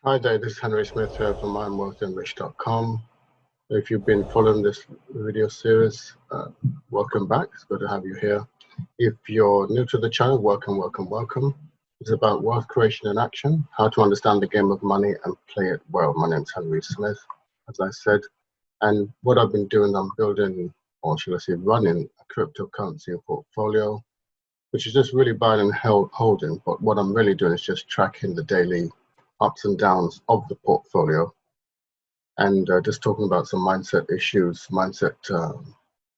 Hi there, this is Henry Smith here from IamWealthyandRich.com. If you've been following this video series, welcome back. It's good to have you here. If you're new to the channel, welcome. It's about wealth creation in action, how to understand the game of money and play it well. My name is Henry Smith, as I said, and what I've been doing, I'm building, or should I say running, a cryptocurrency portfolio, which is just really buying and holding. But what I'm really doing is just tracking the daily ups and downs of the portfolio, and just talking about some mindset issues, mindset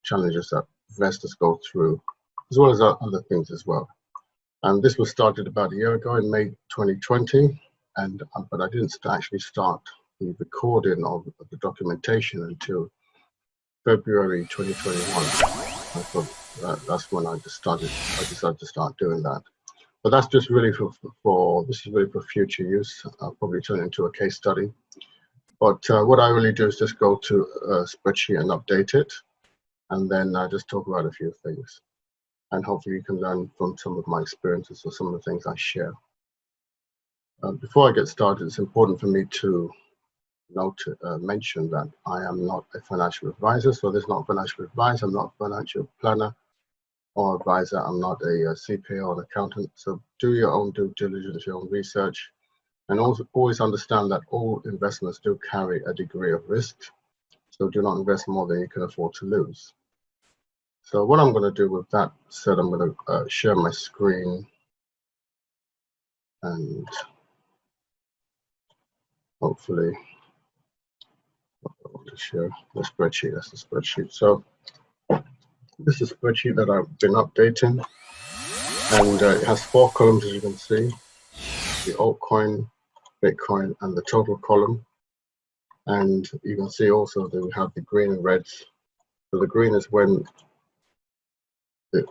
challenges that investors go through, as well as other things as well. And this was started about a year ago in May 2020, and but I didn't actually start the recording of the documentation until February 2021. So that's when I decided to start doing that. But that's just really this is really for future use. I'll probably turn it into a case study. But what I really do is just go to a spreadsheet and update it, and then just talk about a few things. And hopefully you can learn from some of my experiences or some of the things I share. Before I get started, it's important for me to mention that I am not a financial advisor. So there's not financial advice. I'm not a financial planner or advisor. I'm not a CPA or an accountant. So do your own due diligence, your own research, and also always understand that all investments do carry a degree of risk. So do not invest more than you can afford to lose. So what I'm going to do with that said, I'm going to share my screen, and hopefully I want to share the spreadsheet. That's the spreadsheet. So this is a spreadsheet that I've been updating, and it has 4 columns, as you can see: the altcoin, Bitcoin, and the total column. And you can see also that we have the green and reds. So the green is when the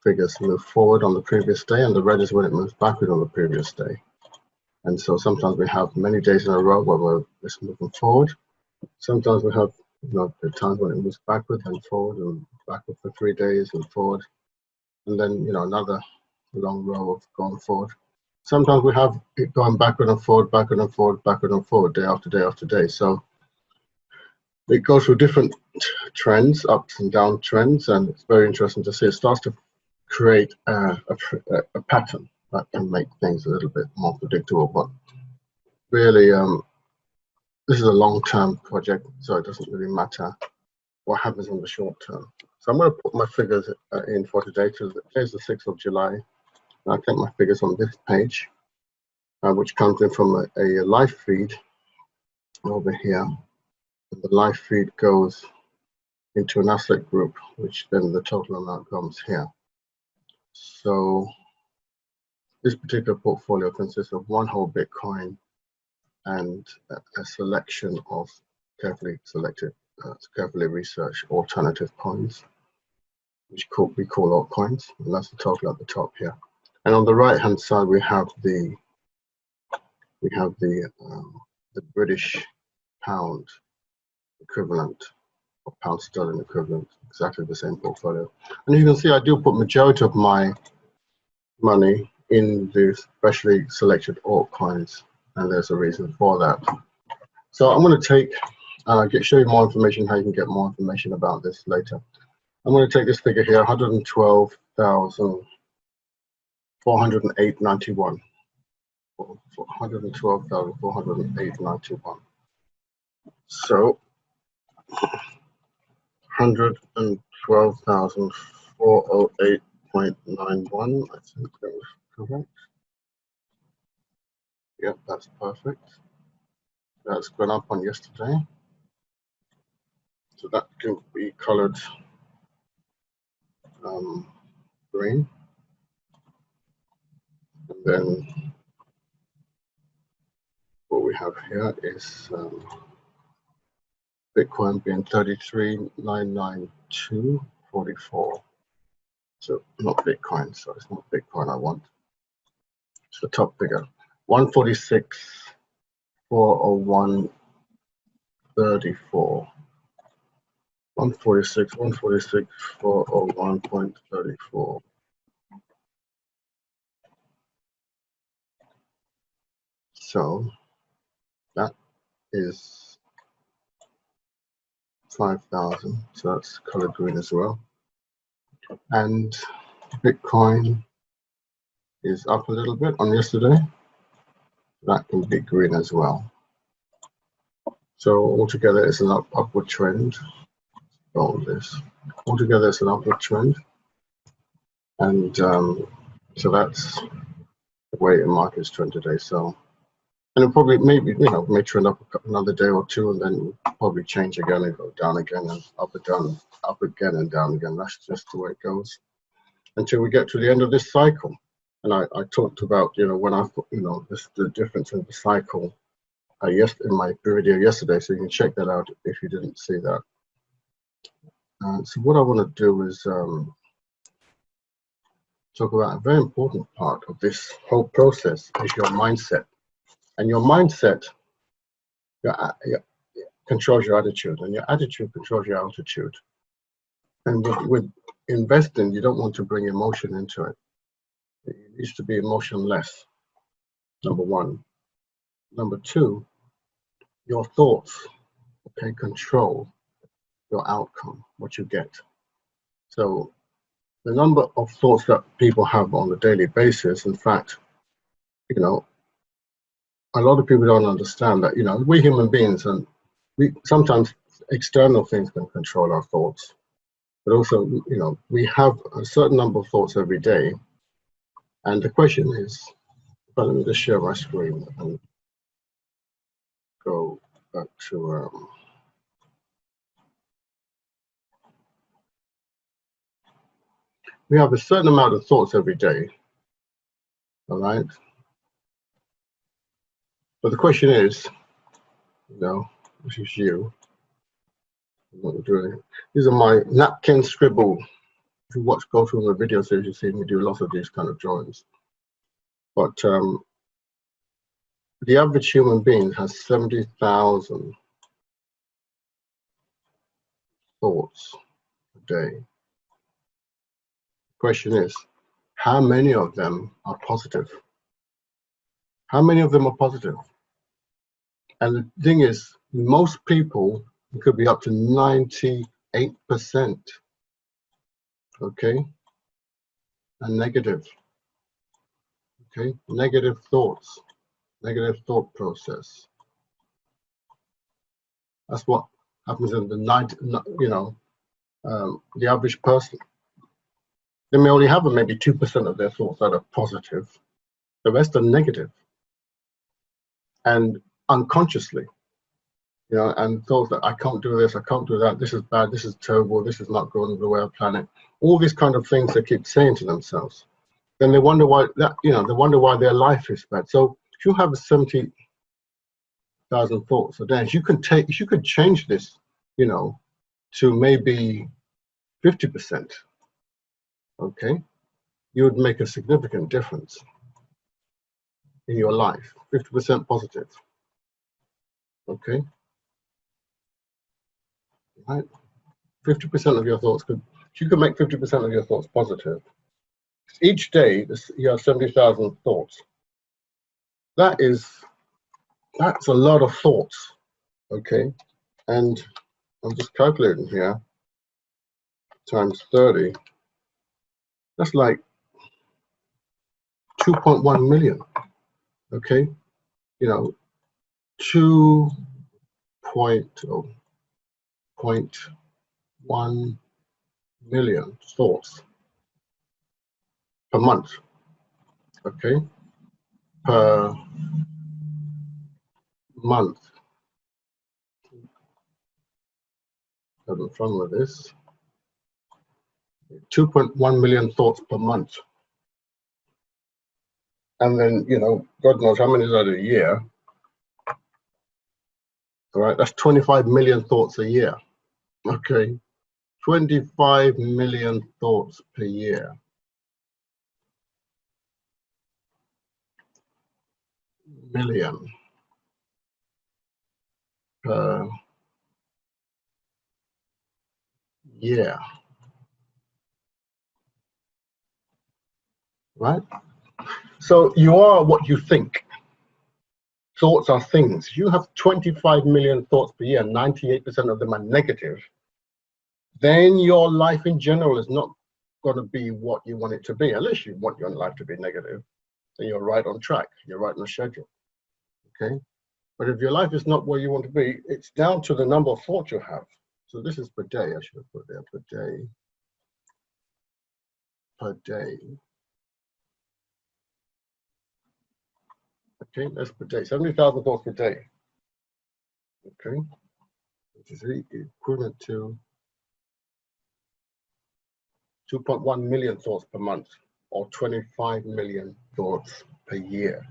figures move forward on the previous day, and the red is when it moves backward on the previous day. And so sometimes we have many days in a row where we're just moving forward. Sometimes we have the times when it moves backward and forward and backward for 3 days and forward, and then another long row of going forward. Sometimes we have it going backward and forward, backward and forward, backward and forward, day after day after day. So it goes through different trends, ups and down trends, and it's very interesting to see. It starts to create a pattern that can make things a little bit more predictable. But really, this is a long-term project, so it doesn't really matter what happens in the short term. So I'm going to put my figures in for today. Today's the 6th of July. And I take my figures on this page, which comes in from a live feed over here. And the live feed goes into an asset group, which then the total amount comes here. So this particular portfolio consists of 1 whole Bitcoin and a selection of carefully selected, carefully researched alternative coins, which we call altcoins, and that's the total at the top here. And on the right hand side we have the British pound equivalent, or pound sterling equivalent, exactly the same portfolio. And you can see I do put majority of my money in the specially selected altcoins, and there's a reason for that. So I'm going to take show you more information, how you can get more information about this later. I'm going to take this figure here, 112,408.91. 112,408.91. So 112,408.91. I think that was correct. Yep, that's perfect. That's gone up on yesterday. So that can be colored green. And then what we have here is Bitcoin being 33,992.44. So not Bitcoin, so it's not Bitcoin I want. It's the top figure. 146,401.34. 146,401.34. So That is 5,000, so that's color green as well. And Bitcoin is up a little bit on yesterday. That can be green as well. So altogether, it's an upward trend. On this, altogether, it's an upward trend, and so that's the way the market's trend today. So, and it probably maybe may trend up another day or two, and then probably change again and go down again and up again, and down again. That's just the way it goes until we get to the end of this cycle. And I talked about when I the difference in the cycle. Yes, in my video yesterday, so you can check that out if you didn't see that. So what I want to do is talk about a very important part of this whole process is your mindset. And your mindset controls your attitude, and your attitude controls your altitude. And with investing, you don't want to bring emotion into it. It needs to be emotionless, number one. Number two, your thoughts control your outcome, what you get. So the number of thoughts that people have on a daily basis, in fact, a lot of people don't understand that, we're human beings, and we sometimes external things can control our thoughts, but also, we have a certain number of thoughts every day. And the question is, but let me just share my screen and go back to, we have a certain amount of thoughts every day, all right? But the question is, this is you, what we're doing. These are my napkin scribble. If you go through the video series, you see me do lots of these kind of drawings. But the average human being has 70,000 thoughts a day. The question is, how many of them are positive? How many of them are positive? And the thing is, most people, it could be up to 98%, okay, are negative, okay, negative thoughts, negative thought process. That's what happens in the the average person. They may only have maybe 2% of their thoughts that are positive. The rest are negative. And unconsciously, and thoughts that I can't do this, I can't do that, this is bad, this is terrible, this is not going the way I plan it. All these kind of things they keep saying to themselves. Then they wonder why they wonder why their life is bad. So if you have 70,000 thoughts a day, you could change this, to maybe 50%. Okay, you would make a significant difference in your life. 50% positive. Okay, right? 50% of your thoughts you could make 50% of your thoughts positive. Each day, you have 70,000 thoughts. That's a lot of thoughts, okay? And I'm just calculating here, times 30. That's like 2.1 million, okay? 2.1 million thoughts per month, okay? Per month. Having fun with this. 2.1 million thoughts per month. And then, God knows how many is that a year. All right, that's 25 million thoughts a year. Okay, 25 million thoughts per year. Million per year. Right? So you are what you think. thoughts are things. You have 25 million thoughts per year, 98% of them are negative, then your life in general is not going to be what you want it to be. Unless you want your life to be negative, then you're right on track. You're right on the schedule. Okay? But if your life is not where you want to be, it's down to the number of thoughts you have. So this is per day. I should have put there per day. Per day. Okay, that's per day. 70,000 thoughts per day. Okay, which is equivalent to 2.1 million thoughts per month, or 25 million thoughts per year.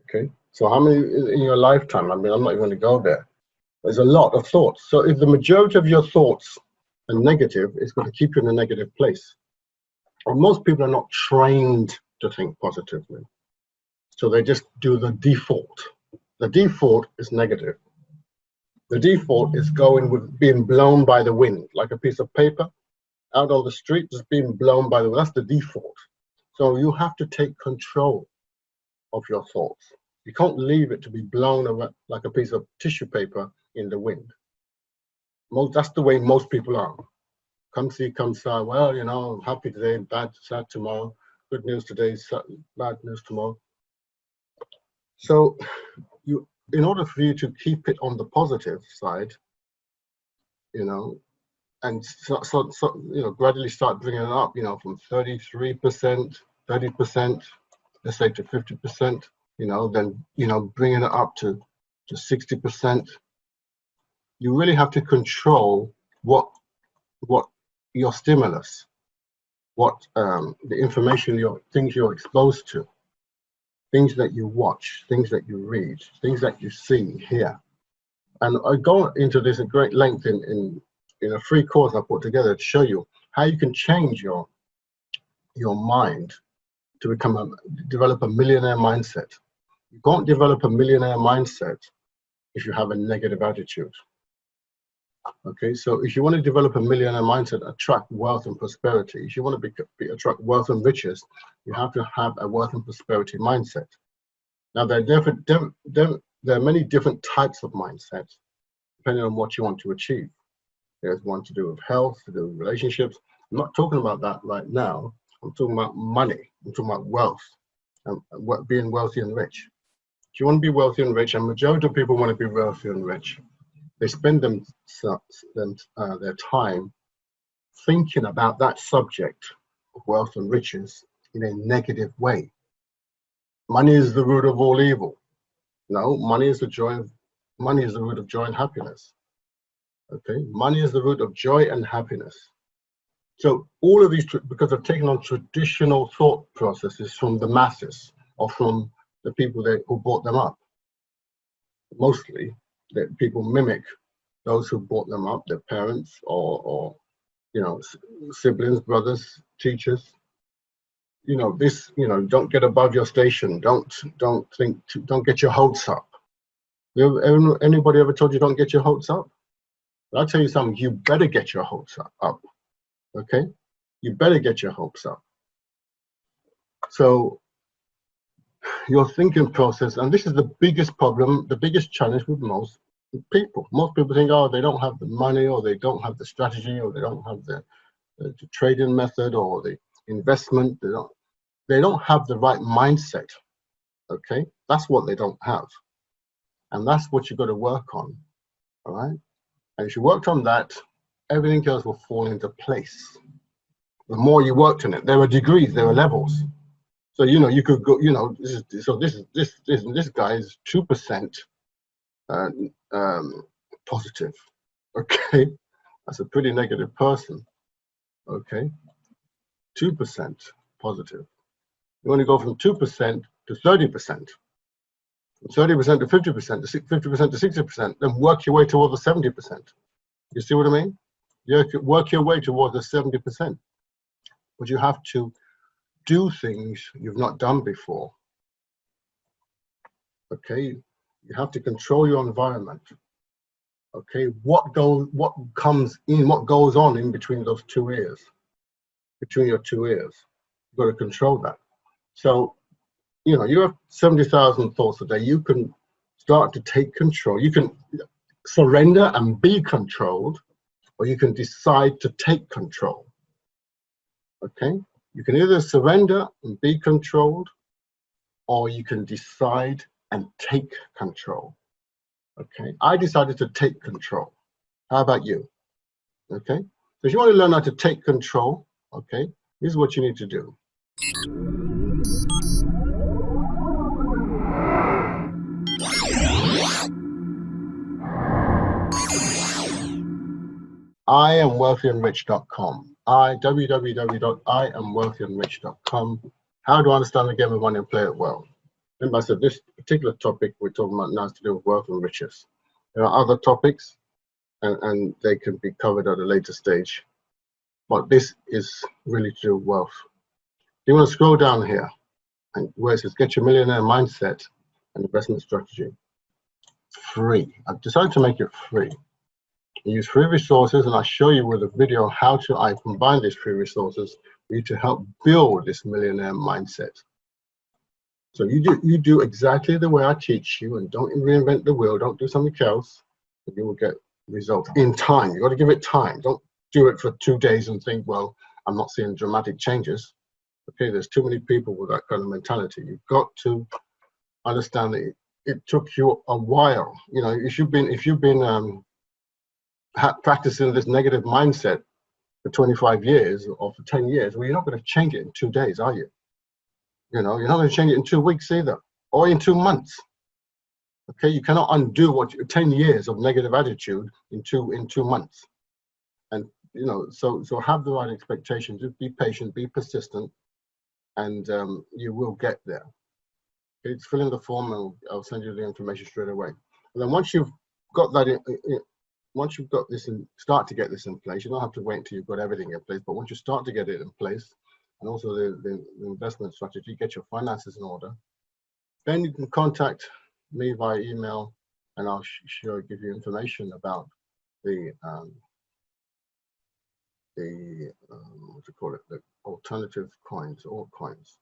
Okay, so how many in your lifetime? I mean, I'm not even going to go there. There's a lot of thoughts. So if the majority of your thoughts are negative, it's going to keep you in a negative place. And most people are not trained to think positively. So they just do the default. The default is negative. The default is going with being blown by the wind, like a piece of paper out on the street, just being blown by the wind. That's the default. So you have to take control of your thoughts. You can't leave it to be blown away like a piece of tissue paper in the wind. That's the way most people are. Come see, come saw. Well, you know, happy today, bad, sad tomorrow. Good news today, bad news tomorrow. So in order for you to keep it on the positive side, you know, and so, you know, gradually start bringing it up, you know, from 33%, 30%, let's say to 50%, you know, then, you know, bringing it up to 60%. You really have to control what your stimulus, what the information, things you're exposed to, things that you watch, things that you read, things that you see, hear. And I go into this at great length in a free course I put together to show you how you can change your mind to develop a millionaire mindset. You can't develop a millionaire mindset if you have a negative attitude. Okay, so if you want to develop a millionaire mindset, attract wealth and prosperity, if you want to attract wealth and riches, you have to have a wealth and prosperity mindset. Now, there are many different types of mindsets, depending on what you want to achieve. There's one to do with health, to do with relationships. I'm not talking about that right now. I'm talking about money. I'm talking about wealth and being wealthy and rich. If you want to be wealthy and rich, and majority of people want to be wealthy and rich, they spend their time thinking about that subject of wealth and riches in a negative way. Money is the root of all evil. No, money is the root of joy and happiness. Okay, money is the root of joy and happiness. So all of these, because I've taken on traditional thought processes from the masses or from the people who brought them up. Mostly, that people mimic those who brought them up, their parents or you know, siblings, brothers, teachers. You know, this, you know, don't get above your station. Don't get your hopes up. Anybody ever told you don't get your hopes up? But I'll tell you something, you better get your hopes up, okay? You better get your hopes up. So your thinking process, and this is the biggest problem, the biggest challenge with most people. Most people think, oh, they don't have the money, or they don't have the strategy, or they don't have the trading method, or the investment. They don't have the right mindset, okay? That's what they don't have. And that's what you've got to work on, all right? And if you worked on that, everything else will fall into place. The more you worked on it, there are degrees, there are levels. So, you know, you could go, you know, this guy is 2% positive, okay? That's a pretty negative person, okay? 2% positive. You want to go from 2% to 30%. 30% to 50%, to 50% to 60%, then work your way toward the 70%. You see what I mean? You work your way towards the 70%. But you have to do things you've not done before. Okay? You have to control your environment. Okay? What comes in, what goes on in between those two ears? Between your two ears. You've got to control that. So you have 70,000 thoughts a day. You can start to take control. You can surrender and be controlled, or you can decide to take control. Okay? You can either surrender and be controlled, or you can decide and take control. Okay? I decided to take control. How about you? Okay? So if you want to learn how to take control, okay, this is what you need to do. IamWealthyandRich.com. www.IamWealthyandRich.com. How to understand the game of money and play it well. Remember, I said this particular topic we're talking about now is to do with wealth and riches. There are other topics, and they can be covered at a later stage. But this is really to do with wealth. You want to scroll down here, and where it says Get Your Millionaire Mindset and Investment Strategy. Free. I've decided to make it free. I use free resources, and I'll show you with a video how I combine these free resources for you to help build this millionaire mindset. So you do exactly the way I teach you, and don't reinvent the wheel. Don't do something else, and you will get results in time. You got to give it time. Don't do it for 2 days and think, well, I'm not seeing dramatic changes. Okay, there's too many people with that kind of mentality. You've got to understand that it took you a while. If you've been practicing this negative mindset for 25 years or for 10 years, well, you're not going to change it in 2 days, are you? You're not going to change it in 2 weeks either, or in 2 months. Okay, you cannot undo 10 years of negative attitude in two months. And so have the right expectations. Just be patient, be persistent, and you will get there. Okay, just fill in the form, and I'll send you the information straight away. And then once you've got that once you've got this and start to get this in place, you don't have to wait until you've got everything in place, but once you start to get it in place, and also the investment strategy, get your finances in order, then you can contact me via email, and I'll give you information about the the alternative coins, altcoins.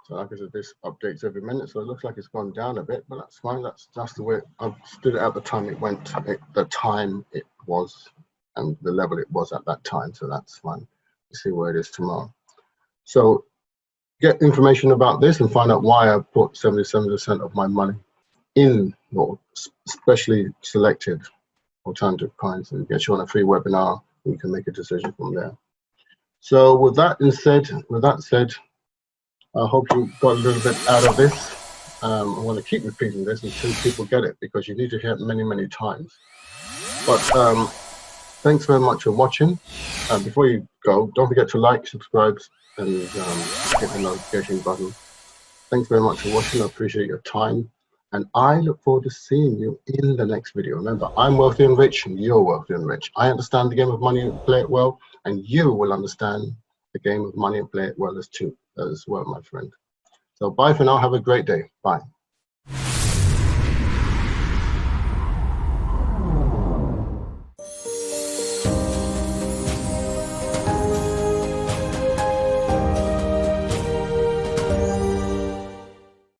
So like I said, this updates every minute, so it looks like it's gone down a bit, but that's fine. That's the way I stood it at the time it went, the time it was, and the level it was at that time. So that's fine. We'll see where it is tomorrow. So get information about this and find out why I put 77% of my money in specially selected alternative coins, and get you on a free webinar. And you can make a decision from there. So with that said, I hope you got a little bit out of this. I want to keep repeating this until people get it, because you need to hear it many, many times. But thanks very much for watching. Before you go, don't forget to like, subscribe, and hit the notification button. Thanks very much for watching. I appreciate your time, and I look forward to seeing you in the next video. Remember, I'm wealthy and rich, and you're wealthy and rich. I understand the game of money and play it well, and you will understand the game of money and play it well as well, my friend. So bye for now. Have a great day. Bye.